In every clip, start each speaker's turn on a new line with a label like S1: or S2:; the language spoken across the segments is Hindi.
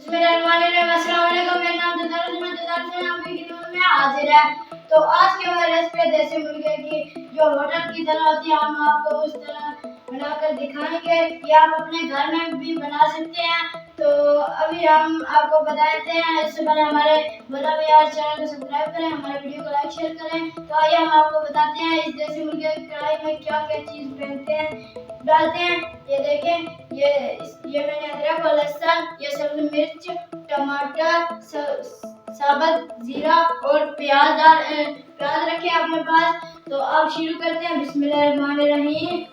S1: बिस्मिल्लाहिर्रहमानिर्रहीम। अस्सलाम वालेकुम। मेरा नाम दुदार से आपकी खिदमत में हाजिर है। तो आज की हमारी रेसिपी देसी मुर्गे की जो होटल की तरह होती है, हम आपको उस तरह बनाकर दिखाएंगे। ये आप अपने घर में भी बना सकते हैं। तो अभी हम आपको बताते हैं। इससे पहले हमारे बता यार चैनल को सब्सक्राइब करें, हमारे वीडियो को लाइक शेयर करें। तो आइए हम आपको बताते हैं इस देसी मुर्गे की कढ़ाई में क्या क्या चीज़ डालते हैं। ये देखें, ये मैंने अदरक और लहसुन, ये सब्ज मिर्च, टमाटर, साबुत जीरा और प्याज रखे अपने पास। तो अब शुरू करते हैं। बिस्मिल्लाहिर्रहमानिर्रहीम।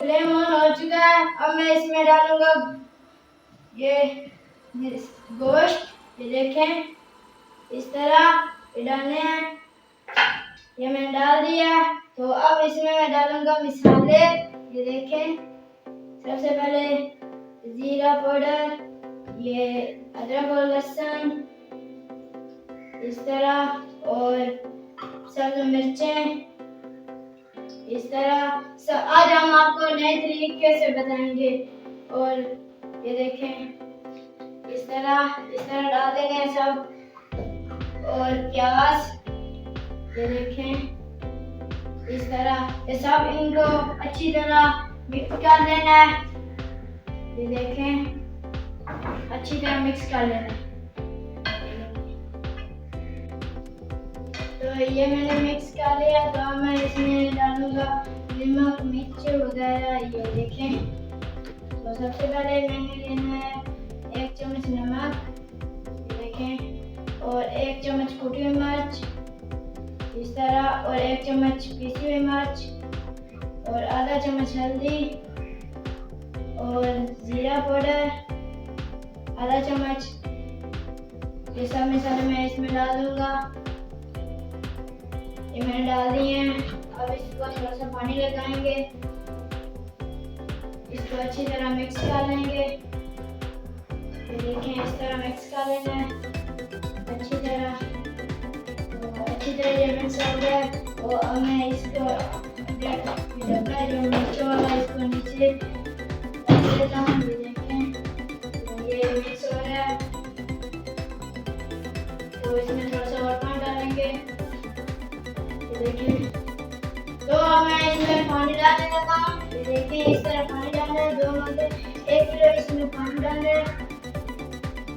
S1: फ्लेम ऑन हो चुका है। अब मैं इसमें डालूंगा ये गोश्त। ये देखें, इस तरह ये डालने हैं। ये मैंने डाल दिया। तो अब इसमें मैं डालूंगा मसाले। ये देखें, सबसे पहले जीरा पाउडर, ये अदरक और लहसुन इस तरह, और सब्ज मिर्चें इस तरह। आज हम आपको नए तरीके से बताएंगे। और ये देखें, इस तरह डाल देंगे सब। और प्याज, ये देखें, इस तरह ये सब इनको अच्छी तरह मिक्स कर लेना है। ये देखें, अच्छी तरह मिक्स कर लेना है। तो ये मैंने मिक्स कर लिया। तो अब मैं इसमें डालूंगा नमक मिर्च वगैरह। ये देखें, तो सबसे पहले मैंने लेना है 1 चम्मच नमक, ये देखें, और 1 चम्मच कुटी हुई मिर्च इस तरह, और 1 चम्मच पीसी हुई मिर्च, और आधा चम्मच हल्दी, और जीरा पाउडर आधा चम्मच। ये सब मसाले मैं इसमें डाल दूंगा। ये मैंने डाल दिए हैं। अब इसको थोड़ा सा पानी लगाएंगे, इसको अच्छी तरह मिक्स कर लेंगे। ये देखें, इस तरह मिक्स कर लेना है अच्छी तरह। ये मिक्स हो गया। तो अब मैं इसको डब्बा जो मिर्चों वाला इसको नीचे रख देता हूँ। ये देखें, ये मिक्स हो गया। तो इसमें थोड़ा सा और पानी डालेंगे। ये देखें, तो अब मैं इसमें पानी डाल देता हूँ। ये देखें, इस तरह पानी डालना है। 2 घंटे 1 किलो इसमें पानी डालना है।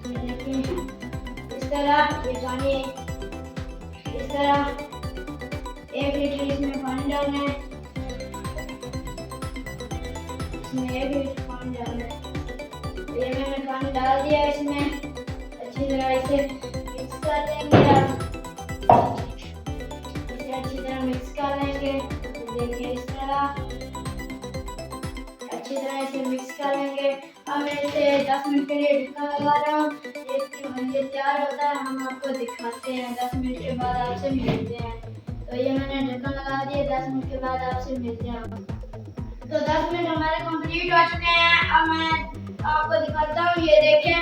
S1: ये देखें, इस तरह ये पानी इस तरह 1 लीटर इसमें पानी डालना है। इसमें 1 लीटर पानी डालना है। ये मैंने पानी डाल दिया। इसमें अच्छी तरह इसे मिक्स कर लेंगे। इसे अच्छी तरह मिक्स कर लेंगे। देखिए, इस तरह अच्छी तरह इसे मिक्स कर लेंगे। अब मैं इसे 10 मिनट के लिए ढक्कन लगा रहा हूँ। ये तैयार होता है, हम आपको दिखाते हैं। 10 मिनट के बाद आपसे मिलते हैं। तो ये मैंने ढक्कन लगा दिया। 10 मिनट के बाद आपसे मिलते हैं। तो 10 मिनट हमारे कंप्लीट हो चुके हैं। अब मैं आपको दिखाता हूँ। ये देखें,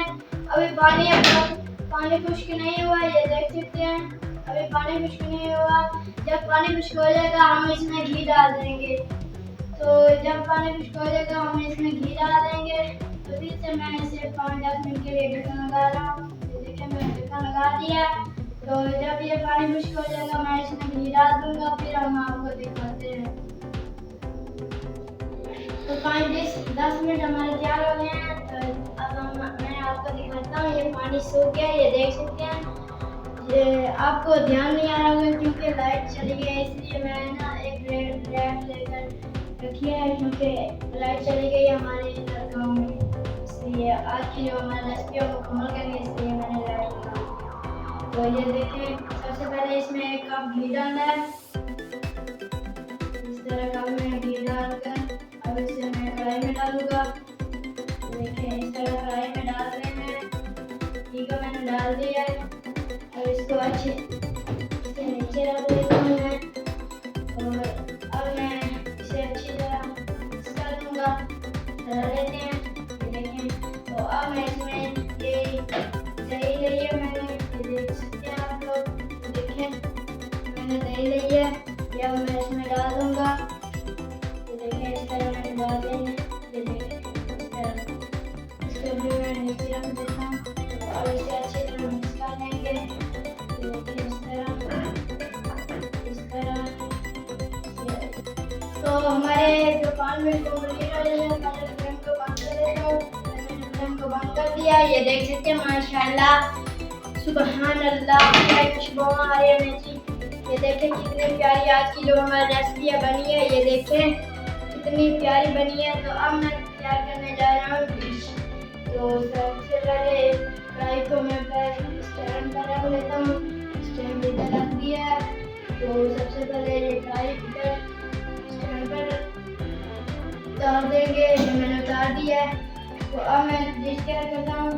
S1: अभी पानी खुश्क नहीं हुआ। ये देख सकते हैं, अभी पानी खुश्क नहीं हुआ। जब पानी खुश्क हो जाएगा हम इसमें घी डाल देंगे। तो जब पानी खुश्क हो जाएगा हम इसमें घी डाल देंगे। तो फिर से मैं इसे 5-10 मिनट के लिए ढक्कन लगा रहा हूँ। देखिए, मैंने ढक्कन लगा दिया। तो जब ये पानी खुश्क हो जाएगा मैं इसमें घी डाल दूंगा। फिर हम आपको दिखाते हैं। तो 5-10 मिनट हमारे तैयार हो गए हैं। तो अब मैं आपको दिखाता हूँ। ये पानी सूख गया, ये देख सकते हैं। ये आपको ध्यान नहीं आ रहा होगा क्योंकि लाइट चली गई है, इसलिए मैं ना एक रेड लेकर रखी है, क्योंकि लाइट चली गई हमारे इधर गाँव में। इसलिए आज की जो हमारी रेसिपी है मुकम्मल करेंगे, इसलिए मैंने लाइट लगाई। तो ये देखें, सबसे पहले इसमें 1 कप घी डालना है। इस तरह कप में घी डालकर अब इसे मैं कढ़ाई में डालूंगा। देखिए, इस तरह कढ़ाई में डाल देना है। घी को मैंने डाल दिया है। अब इसको इसके नीचे रख देता हूँ मैं। और अब मैं इसे अच्छी तरह मिक्स कर दूंगा। डाल लेते हैं। देखें, तो अब मैं इसमें ये दही ली है मैंने, ये देख सकते हैं आप लोग। देखें, मैंने दही ली है। ये अब मैं इसमें डाल दूंगा। ये देखें, इस तरह मैंने डाल देंगे। ये देखें, इस तरह तो हमारे जो 5 मिनट कंप्लीट हो जाए पहले फ्लेम को बंद कर देता हूँ। मैंने फ्लेम को बंद कर दिया। ये देख सकते हैं माशाल्लाह सुबहान अल्लाह क्या खुशबू आ रही है मेथी। ये देखें कितनी प्यारी आज की जो हमारी रेसिपी बनी है। ये देखें कितनी प्यारी बनी है। तो अब मैं तैयार करने जा रहा हूँ डिश। तो सबसे पहले कढ़ाई को मैं स्टैंड पर रख लेता हूँ। स्टैंड इधर रख दिया है। तो सबसे पहले ये कढ़ाई इधर स्टैंड पर उतार देंगे। ये मैंने उतार दिया है। तो अब मैं डिश तैयार करता हूँ।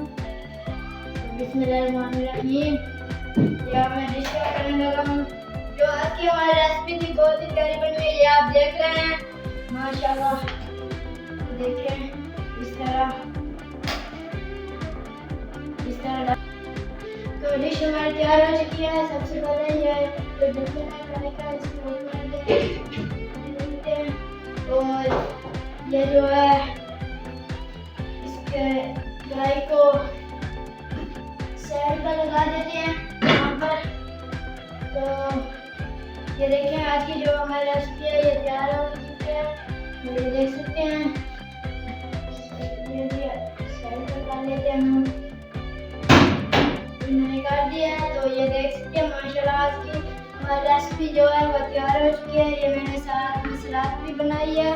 S1: बिस्मिल्लाहिर्रहमानिर्रहीम। या मैं डिश तैयार करने लगा हूँ। जो आज की हमारी रेसिपी थी बहुत ही प्यारी बनी है। ये आप देख रहे हैं माशाल्लाह। देखें इस तरह तो डिश हमारी तैयार हो चुकी है। सबसे पहले ये जो ढक्कन है कढ़ाई का इसको ऊपर देते हैं। और ये जो है इसके कढ़ाई को साइड पर लगा देते हैं यहाँ पर। तो ये देखें आज की जो हमारी रेसिपी है ये तैयार हो चुकी है। तो ये देख सकते हैं। ये भी साइड पर लगा लेते हैं हम। मैंने कर दिया है। तो ये देख सकते हैं माशाल्लाह आज की हमारी रेसिपी जो है वो तैयार हो चुकी है। ये मैंने साथ में सलाद भी बनाई है।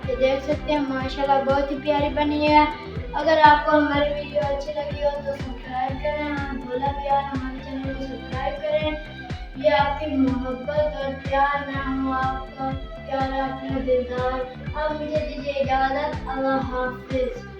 S1: ये देख सकते हैं माशाल्लाह बहुत ही प्यारी बनी है। अगर आपको हमारी वीडियो अच्छी लगी हो तो सब्सक्राइब करें। भोला प्यार हमारे चैनल को सब्सक्राइब करें। ये आपकी मोहब्बत और प्यार में हूँ आपका प्यारा अपना दिलदार। अब मुझे दीजिए इजाज़त। अल्लाह हाफिज़।